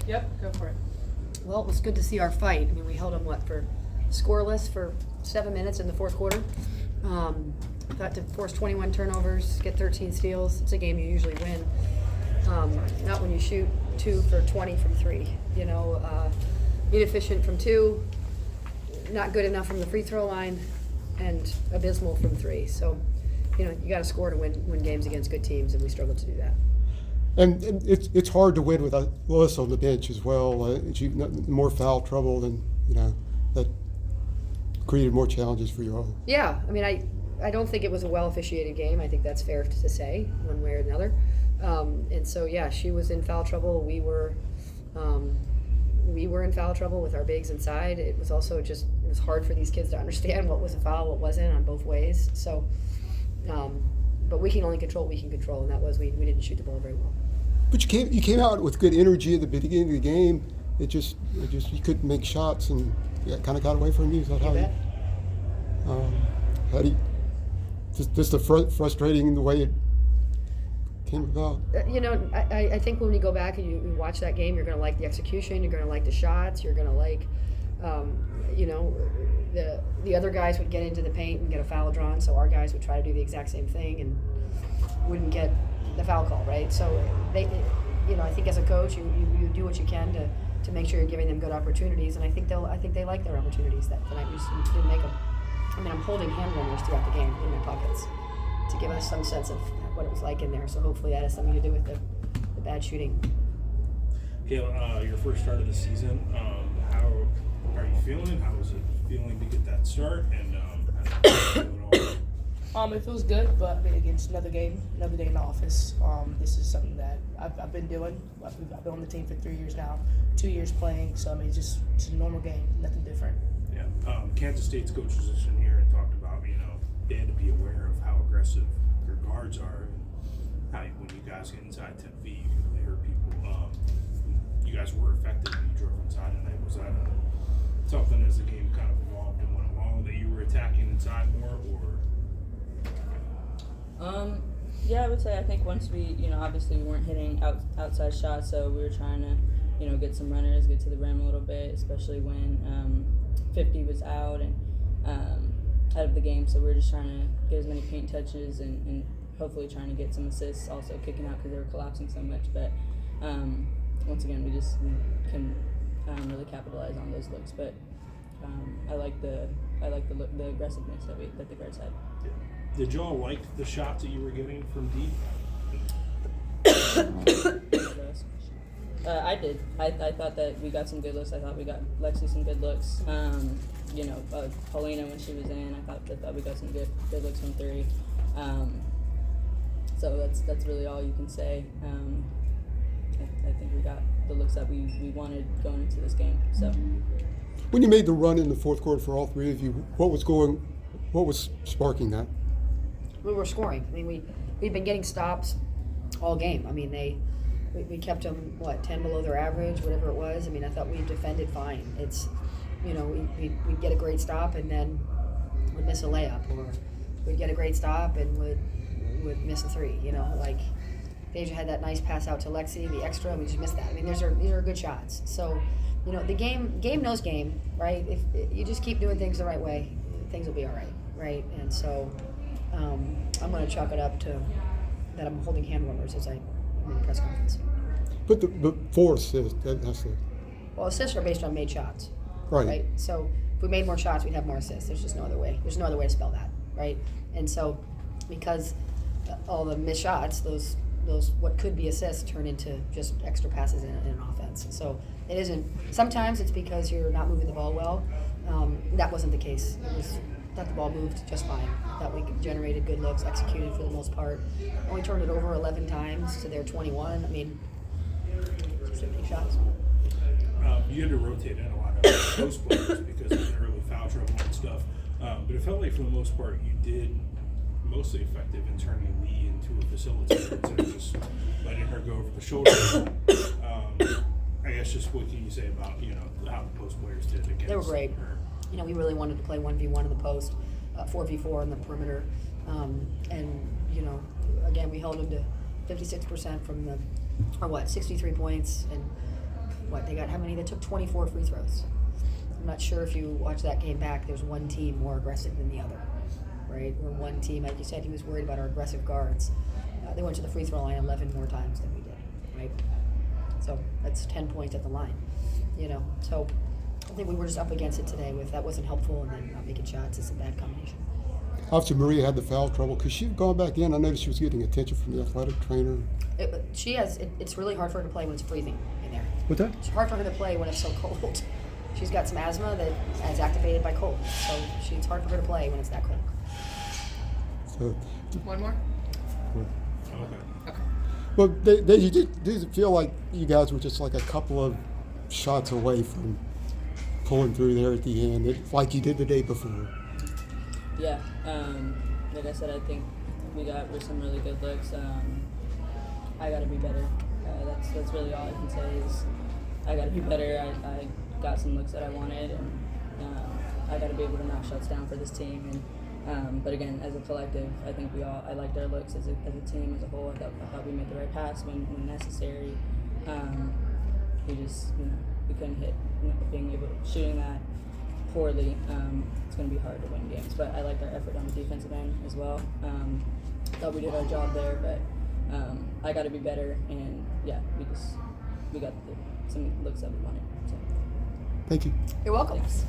Yep, go for it. Well, it was good to see our fight. I mean, we held them, for scoreless for 7 minutes in the fourth quarter. Got to force 21 turnovers, get 13 steals. It's a game you usually win. Not when you shoot 2 for 20 from 3. Inefficient from 2, not good enough from the free throw line, and abysmal from 3. So, you got to score to win games against good teams, and we struggle to do that. And it's hard to win with Lois on the bench as well. More foul trouble than, that created more challenges for you all. Yeah, I mean, I don't think it was a well officiated game. I think that's fair to say, one way or another. And so, yeah, she was in foul trouble. We were in foul trouble with our bigs inside. It was also it was hard for these kids to understand what was a foul, what wasn't, on both ways. So, but we can only control what we can control, and that was we didn't shoot the ball very well. But you came out with good energy at the beginning of the game. It just you couldn't make shots, and it kind of got away from you. Is that how you just the frustrating the way it came about? I think when you go back and you watch that game, you're going to like the execution, you're going to like the shots, you're going to like, the other guys would get into the paint and get a foul drawn, so our guys would try to do the exact same thing and wouldn't get the foul call, right? So I think as a coach, you do what you can to make sure you're giving them good opportunities, and I think they like their opportunities that tonight. We just didn't make them. I mean, I'm holding hand warmers throughout the game in my pockets to give us some sense of what it was like in there. So hopefully that has something to do with the bad shooting. Kayla, your first start of the season, how are you feeling? How was it feeling to get that start? And It feels good, but against another game, another day in the office. This is something that I've been doing. I've been on the team for 3 years now, 2 years playing. So it's a normal game, nothing different. Yeah, Kansas State's coach was just in here and talked about they had to be aware of how aggressive your guards are, and how when you guys get inside 10 feet, you can really hurt people. You guys were effective when you drove inside tonight. Was that something as the game kind of evolved and went along that you were attacking inside more, or? Yeah, I would say I think once we, obviously we weren't hitting outside shots, so we were trying to, get some runners, get to the rim a little bit, especially when 50 was out and out of the game. So we were just trying to get as many paint touches and hopefully trying to get some assists, also kicking out because they were collapsing so much. But once again, we can really capitalize on those looks. But I like the aggressiveness that the guards had. Did y'all like the shots that you were getting from deep? I did. I thought that we got some good looks. I thought we got Lexi some good looks. Paulina when she was in, I thought we got some good looks from 3. So that's really all you can say. I think we got the looks that we wanted going into this game. So When you made the run in the fourth quarter for all three of you, what was sparking that? We were scoring. I mean, we've been getting stops all game. I mean, we kept them 10 below their average, whatever it was. I mean, I thought we defended fine. It's we'd get a great stop and then would miss a layup, or we'd get a great stop and would miss a 3. Like Deja had that nice pass out to Lexi, the extra, and we just missed that. I mean, these are good shots. So, the game knows game, right? If you just keep doing things the right way, things will be all right? And so I'm going to chalk it up to that I'm holding hand warmers as I'm in the press conference. But the 4 assists, that's the... Well, assists are based on made shots, right? Right? So if we made more shots, we'd have more assists. There's just no other way. There's no other way to spell that, right? And so because all the missed shots, those what could be assists turn into just extra passes in an offense. So it isn't. Sometimes it's because you're not moving the ball well. That wasn't the case. It was that the ball moved just fine. That we generated good looks, executed for the most part. Only turned it over 11 times to their 21. I mean, just didn't make shots. You had to rotate in a lot of post players because of the early foul trouble and stuff. But it felt like for the most part you did mostly effective in turning Lee into a facilitator instead of just letting her go over the shoulder. I guess just what can you say about how the post players did against They were great. her? We really wanted to play 1v1 in the post, 4v4 in the perimeter, and again we held them to 56% from 63 points and they got how many? They took 24 free throws. I'm not sure if you watch that game back. There's one team more aggressive than the other, right? Or one team, like you said, he was worried about our aggressive guards. They went to the free throw line 11 more times than we did, right? So that's 10 points at the line, So I think we were just up against it today with that wasn't helpful, and then not making shots is a bad combination. Obviously, Maria had the foul trouble because she'd gone back in. I noticed she was getting attention from the athletic trainer. It's really hard for her to play when it's freezing in there. What's that? It's hard for her to play when it's so cold. She's got some asthma that is activated by cold, so it's hard for her to play when it's that cold. So, One more? Okay. well, does it feel like you guys were just like a couple of shots away from pulling through there at the end, like you did the day before? Yeah, like I said, I think we got some really good looks. I got to be better. That's really all I can say is I got to be better. I got some looks that I wanted, and I got to be able to knock shots down for this team. And but again, as a collective, I think I liked our looks as a team as a whole. I thought we made the right pass when necessary. We just we couldn't hit. Shooting that poorly, it's going to be hard to win games. But I liked our effort on the defensive end as well. Thought we did our job there, but I got to be better. And yeah, we got some looks that we wanted. So. Thank you. You're welcome. Thanks.